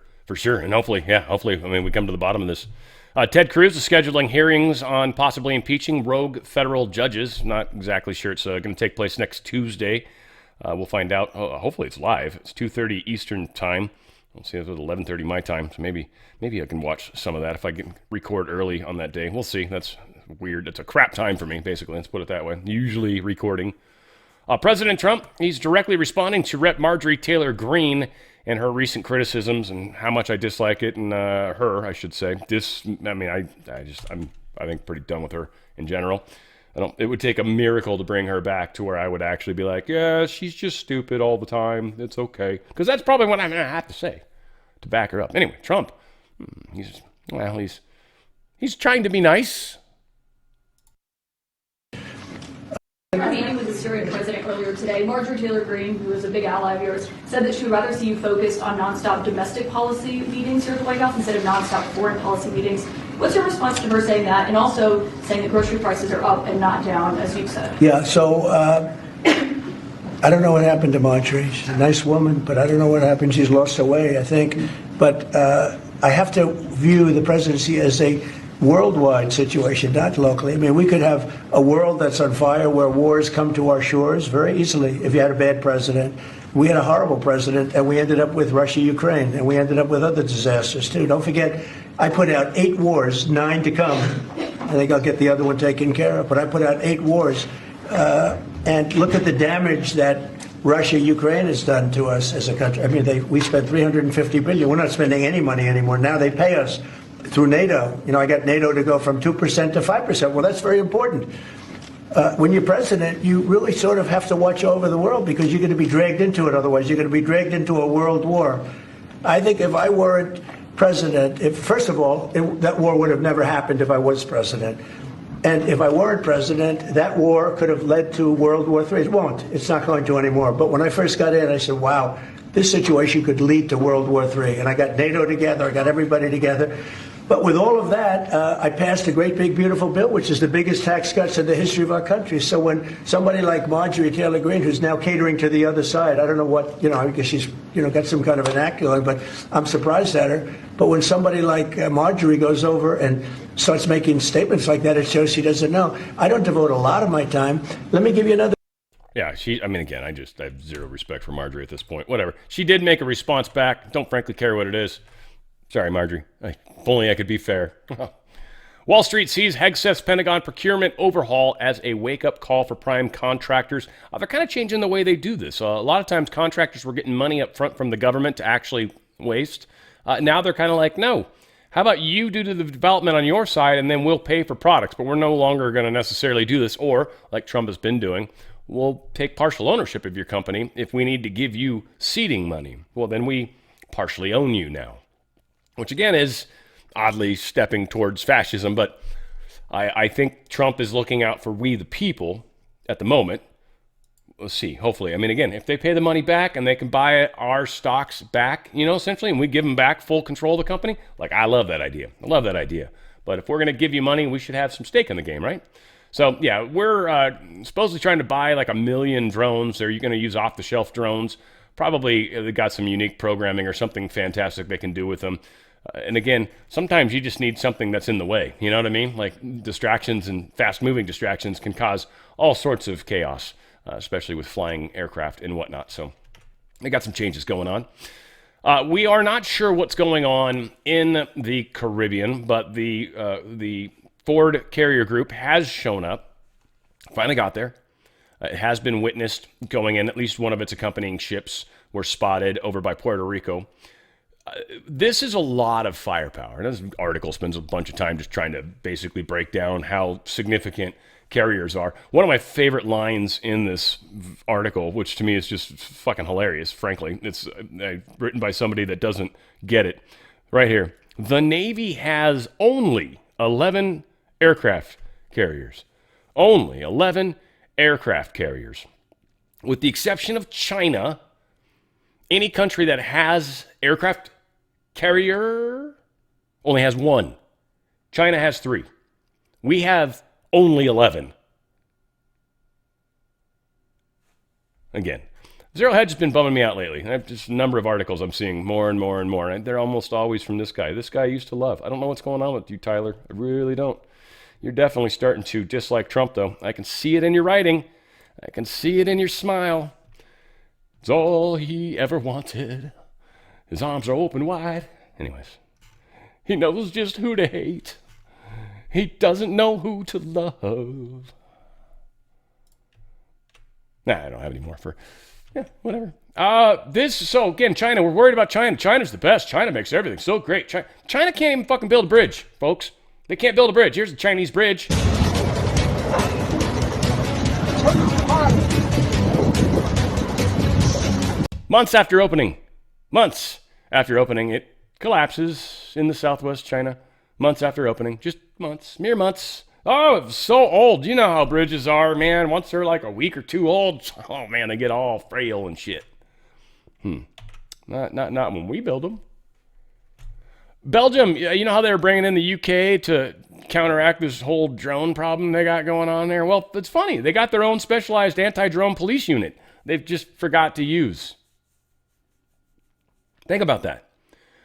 And hopefully, I mean, we come to the bottom of this. Ted Cruz is scheduling hearings on possibly impeaching rogue federal judges. Not exactly sure it's going to take place next Tuesday. We'll find out. Hopefully it's live. It's 2:30 Eastern time. Let's see, it was 11:30 my time, so maybe I can watch some of that if I can record early on that day. We'll see. That's weird. It's a crap time for me, basically. Let's put it that way. Usually recording. President Trump, he's directly responding to Rep. Marjorie Taylor Greene and her recent criticisms and how much I dislike it, and her, I should say. I think pretty done with her in general. It would take a miracle to bring her back to where I would actually be like, yeah, she's just stupid all the time. It's okay. Because that's probably what I'm going to have to say to back her up. Anyway, Trump, he's trying to be nice. In a meeting with the Syrian president earlier today, Marjorie Taylor Greene, who is a big ally of yours, said that she would rather see you focused on nonstop domestic policy meetings here at the White House instead of nonstop foreign policy meetings. What's your response to her saying that, and also saying that grocery prices are up and not down, as you've said? Yeah, so I don't know what happened to Marjorie. She's a nice woman, but I don't know what happened. She's lost her way, I think. But I have to view the presidency as a worldwide situation, not locally. I mean, we could have a world that's on fire where wars come to our shores very easily if you had a bad president. We had a horrible president, and we ended up with Russia, Ukraine, and we ended up with other disasters, too. Don't forget, I put out 8 wars, 9 to come. I think I'll get the other one taken care of, but I put out 8 wars. And look at the damage that Russia, Ukraine has done to us as a country. I mean, we spent $350 billion. We're not spending any money anymore. Now they pay us through NATO. You know, I got NATO to go from 2% to 5%. Well, that's very important. When you're president, you really sort of have to watch over the world because you're going to be dragged into it. Otherwise, you're going to be dragged into a world war. I think if I weren't president, first of all, that war would have never happened if I was president. And if I weren't president, that war could have led to World War III. It won't. It's not going to anymore. But when I first got in, I said, wow, this situation could lead to World War III. And I got NATO together. I got everybody together. But with all of that, I passed a great, big, beautiful bill, which is the biggest tax cuts in the history of our country. So when somebody like Marjorie Taylor Greene, who's now catering to the other side, I don't know what, I guess she's, got some kind of vernacular, but I'm surprised at her. But when somebody like Marjorie goes over and starts making statements like that, it shows she doesn't know. I don't devote a lot of my time. Let me give you another. Yeah, again, I have zero respect for Marjorie at this point. Whatever. She did make a response back. Don't frankly care what it is. Sorry, Marjorie. If only I could be fair. Wall Street sees Hegseth's Pentagon procurement overhaul as a wake-up call for prime contractors. They're kind of changing the way they do this. A lot of times contractors were getting money up front from the government to actually waste. Now they're kind of like, no, how about you do the development on your side and then we'll pay for products, but we're no longer going to necessarily do this. Or, like Trump has been doing, we'll take partial ownership of your company if we need to give you seeding money. Well, then we partially own you now. Which again is oddly stepping towards fascism, but I think Trump is looking out for we the people at the moment. We'll see, hopefully. Again, if they pay the money back and they can buy our stocks back, essentially, and we give them back full control of the company, I love that idea. I love that idea. But if we're going to give you money, we should have some stake in the game, right? So, yeah, we're supposedly trying to buy 1 million drones. Are you going to use off-the-shelf drones? Probably they got some unique programming or something fantastic they can do with them. And again, sometimes you just need something that's in the way. You know what I mean? Like distractions and fast-moving distractions can cause all sorts of chaos, especially with flying aircraft and whatnot. So they got some changes going on. We are not sure what's going on in the Caribbean, but the Ford Carrier Group has shown up. Finally got there. It has been witnessed going in. At least one of its accompanying ships were spotted over by Puerto Rico. This is a lot of firepower. This article spends a bunch of time just trying to basically break down how significant carriers are. One of my favorite lines in this article, which to me is just fucking hilarious, frankly. It's written by somebody that doesn't get it. Right here. The Navy has only 11 aircraft carriers. Only 11 aircraft carriers. With the exception of China, any country that has aircraft carrier only has 1. China has 3. We have only 11. Again, Zero Hedge has been bumming me out lately. I have just a number of articles I'm seeing more and more and more, and they're almost always from this guy. This guy I used to love. I don't know what's going on with you, Tyler. I really don't. You're definitely starting to dislike Trump, though. I can see it in your writing. I can see it in your smile. It's all he ever wanted. His arms are open wide. Anyways, he knows just who to hate. He doesn't know who to love. Nah, I don't have any more for... Yeah, whatever. So again, China, we're worried about China. China's the best. China makes everything so great. China can't even fucking build a bridge, folks. They can't build a bridge. Here's a Chinese bridge. Months after opening, it collapses in the southwest China. Months after opening, just months, mere months. Oh, it was so old. You know how bridges are, man. Once they're like a week or two old, oh man, they get all frail and shit. Not when we build them. Belgium, you know how they were bringing in the UK to counteract this whole drone problem they got going on there? Well, it's funny. They got their own specialized anti-drone police unit they've just forgot to use. Think about that.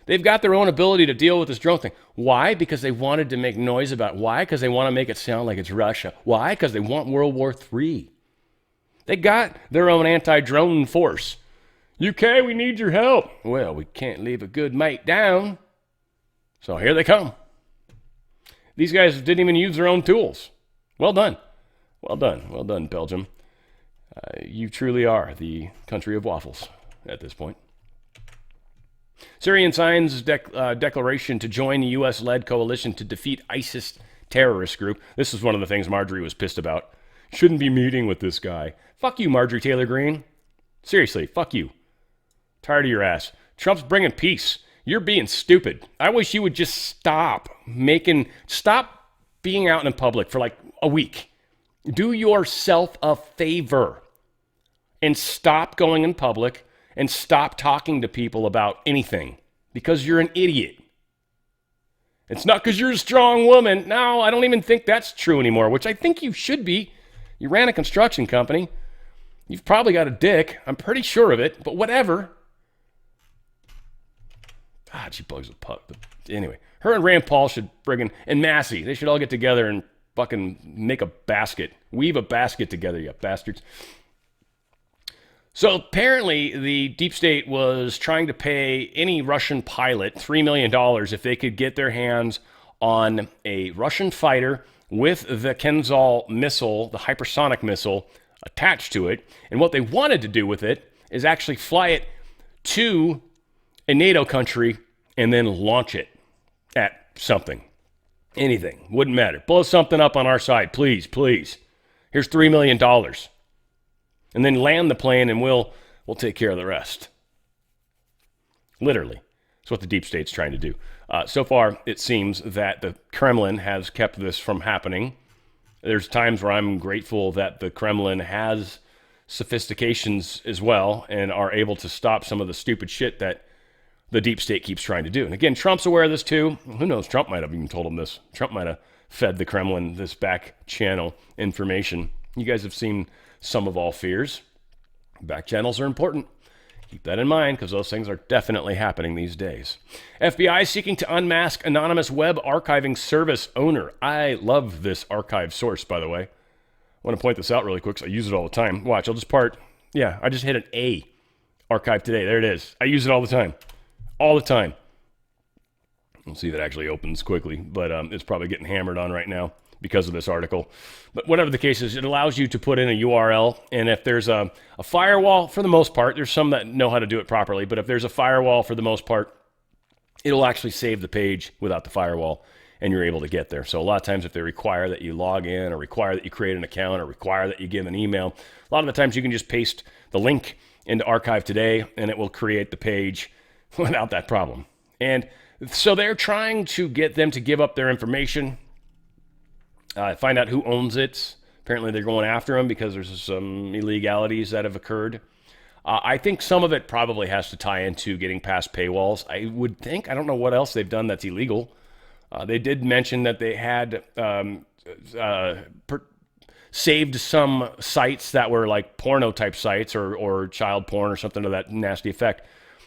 They've got their own ability to deal with this drone thing. Why? Because they wanted to make noise about it. Why? Because they want to make it sound like it's Russia. Why? Because they want World War III. They got their own anti-drone force. UK, we need your help. Well, we can't leave a good mate down. So here they come. These guys didn't even use their own tools. Well done. Well done. Well done, Belgium. You truly are the country of waffles at this point. Syrian signs declaration to join the U.S.-led coalition to defeat ISIS terrorist group. This is one of the things Marjorie was pissed about. Shouldn't be meeting with this guy. Fuck you, Marjorie Taylor Greene. Seriously, fuck you. Tired of your ass. Trump's bringing peace. You're being stupid. I wish you would just stop being out in public for like a week. Do yourself a favor and stop going in public and stop talking to people about anything because you're an idiot. It's not because you're a strong woman. No, I don't even think that's true anymore, which I think you should be. You ran a construction company. You've probably got a dick. I'm pretty sure of it, but whatever. God, she bugs the puck. Anyway, her and Rand Paul should and Massey, they should all get together and fucking make a basket. Weave a basket together, you bastards. So apparently the deep state was trying to pay any Russian pilot $3 million if they could get their hands on a Russian fighter with the Kinzhal missile, the hypersonic missile, attached to it. And what they wanted to do with it is actually fly it to a NATO country and then launch it at something. Anything. Wouldn't matter. Blow something up on our side, please, please. Here's $3 million. And then land the plane and we'll take care of the rest. Literally. That's what the deep state's trying to do. So far, it seems that the Kremlin has kept this from happening. There's times where I'm grateful that the Kremlin has sophistications as well and are able to stop some of the stupid shit that the deep state keeps trying to do. And again, Trump's aware of this too. Who knows? Trump might have even told him this. Trump might have fed the Kremlin this back channel information. You guys have seen Sum of All Fears. Back channels are important. Keep that in mind because those things are definitely happening these days. FBI seeking to unmask anonymous web archiving service owner. I love this archive source, by the way. I want to point this out really quick because I use it all the time. Watch, I'll just I just hit an A. Archive today. There it is. I use it all the time. All the time. We'll see if it actually opens quickly, but it's probably getting hammered on right now because of this article. But whatever the case is, it allows you to put in a URL, and if there's a firewall, for the most part, there's some that know how to do it properly, but if there's a firewall, for the most part, it'll actually save the page without the firewall, and you're able to get there. So a lot of times if they require that you log in or require that you create an account or require that you give an email, a lot of the times you can just paste the link into Archive Today, and it will create the page without that problem. And so they're trying to get them to give up their information, find out who owns it. Apparently they're going after them because there's some illegalities that have occurred. I think some of it probably has to tie into getting past paywalls. I would think. I don't know what else they've done that's illegal. They did mention that they had saved some sites that were like porno type sites or child porn or something to that nasty effect.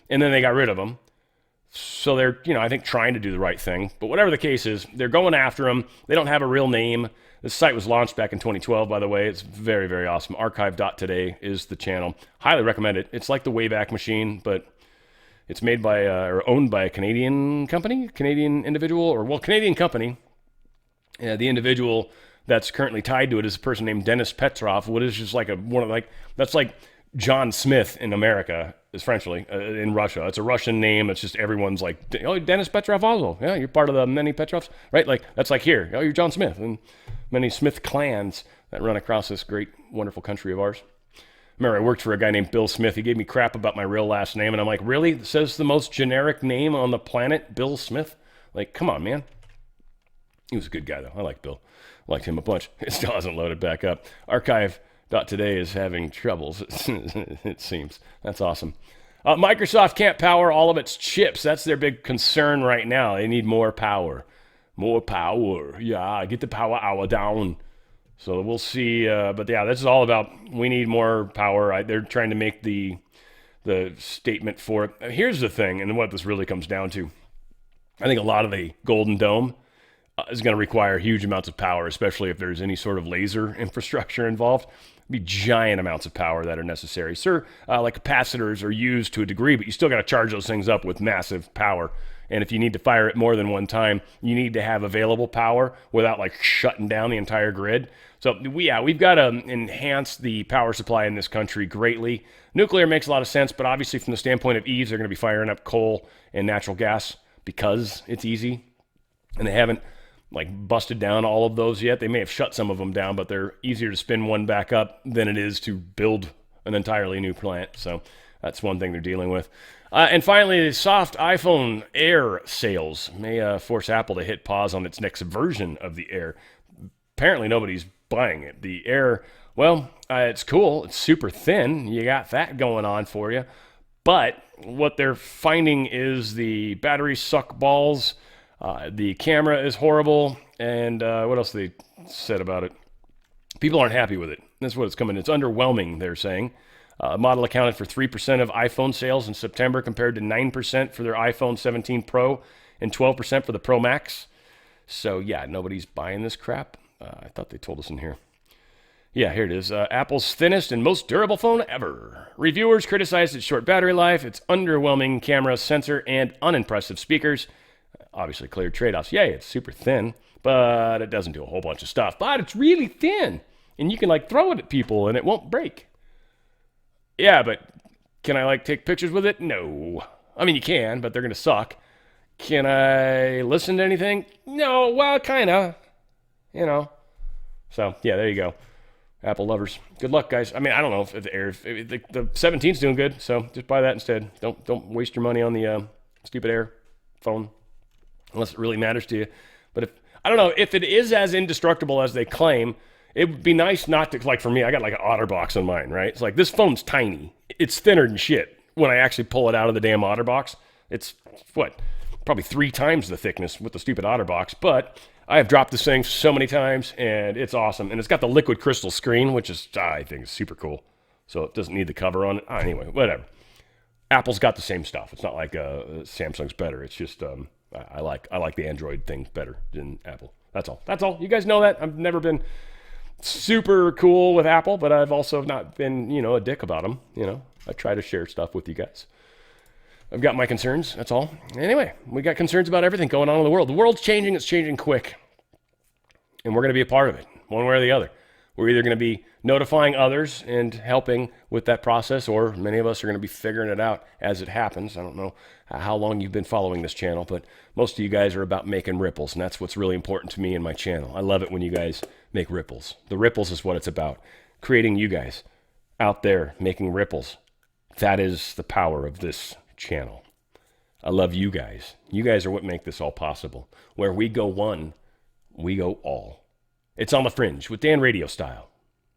And then they got rid of them. So they're, I think trying to do the right thing. But whatever the case is, they're going after them. They don't have a real name. This site was launched back in 2012, by the way. It's very, very awesome. Archive.today is the channel. Highly recommend it. It's like the Wayback Machine, but it's made by or owned by a Canadian company, Canadian company. The individual that's currently tied to it is a person named Dennis Petrov, what is just like that's like John Smith in America, essentially, in Russia. It's a Russian name. It's just everyone's like, oh, Dennis Petrov also. Yeah, you're part of the many Petrovs, right? Like, that's like here. Oh, you're John Smith. And many Smith clans that run across this great, wonderful country of ours. Remember, I worked for a guy named Bill Smith. He gave me crap about my real last name. And I'm like, really? It says the most generic name on the planet, Bill Smith? Like, come on, man. He was a good guy, though. I like Bill. I liked him a bunch. It still hasn't loaded back up. Archive.today is having troubles, it seems. That's awesome. Microsoft can't power all of its chips. That's their big concern right now. They need more power. More power. Yeah, get the power hour down. So we'll see. But yeah, this is all about we need more power. They're trying to make the statement for it. Here's the thing, and what this really comes down to. I think a lot of the Golden Dome is going to require huge amounts of power, especially if there's any sort of laser infrastructure involved. Be giant amounts of power that are necessary. Sure, like capacitors are used to a degree, but you still got to charge those things up with massive power. And if you need to fire it more than one time, you need to have available power without like shutting down the entire grid. So we've got to enhance the power supply in this country greatly. Nuclear makes a lot of sense, but obviously from the standpoint of ease, they're going to be firing up coal and natural gas because it's easy. And they haven't like busted down all of those yet. They may have shut some of them down, but they're easier to spin one back up than it is to build an entirely new plant. So that's one thing they're dealing with. And finally, the soft iPhone Air sales may force Apple to hit pause on its next version of the Air. Apparently, nobody's buying it. The Air, well, it's cool. It's super thin. You got that going on for you. But what they're finding is the batteries suck balls. The camera is horrible. And what else they said about it? People aren't happy with it. That's what it's coming. It's underwhelming, they're saying. Model accounted for 3% of iPhone sales in September compared to 9% for their iPhone 17 Pro and 12% for the Pro Max. So, yeah, nobody's buying this crap. I thought they told us in here. Yeah, here it is. Apple's thinnest and most durable phone ever. Reviewers criticized its short battery life, its underwhelming camera, sensor, and unimpressive speakers. Obviously, clear trade-offs. Yay, it's super thin, but it doesn't do a whole bunch of stuff. But it's really thin, and you can, like, throw it at people, and it won't break. Yeah, but can I, like, take pictures with it? No. I mean, you can, but they're going to suck. Can I listen to anything? No, well, kind of. You know. So, yeah, there you go. Apple lovers. Good luck, guys. I mean, I don't know if the Air, if the 17's doing good, so just buy that instead. Don't waste your money on the stupid Air phone, unless it really matters to you. But if I don't know, if it is as indestructible as they claim, it would be nice not to, like for me, I got like an OtterBox on mine, right? It's like, this phone's tiny. It's thinner than shit. When I actually pull it out of the damn OtterBox, it's, what, probably 3 times the thickness with the stupid OtterBox. But I have dropped this thing so many times, and it's awesome. And it's got the liquid crystal screen, which is, I think, is super cool. So it doesn't need the cover on it. Anyway, whatever. Apple's got the same stuff. It's not like Samsung's better. It's just, I like the Android thing better than Apple. That's all. That's all. You guys know that. I've never been super cool with Apple, but I've also not been, a dick about them. I try to share stuff with you guys. I've got my concerns. That's all. Anyway, we got concerns about everything going on in the world. The world's changing. It's changing quick. And we're going to be a part of it, one way or the other. We're either going to be notifying others and helping with that process, or many of us are going to be figuring it out as it happens. I don't know how long you've been following this channel, but most of you guys are about making ripples, and that's what's really important to me in my channel. I love it when you guys make ripples. The ripples is what it's about. Creating you guys out there making ripples. That is the power of this channel. I love you guys. You guys are what make this all possible. Where we go one, we go all. It's on the Fringe with Dan RadioStyle.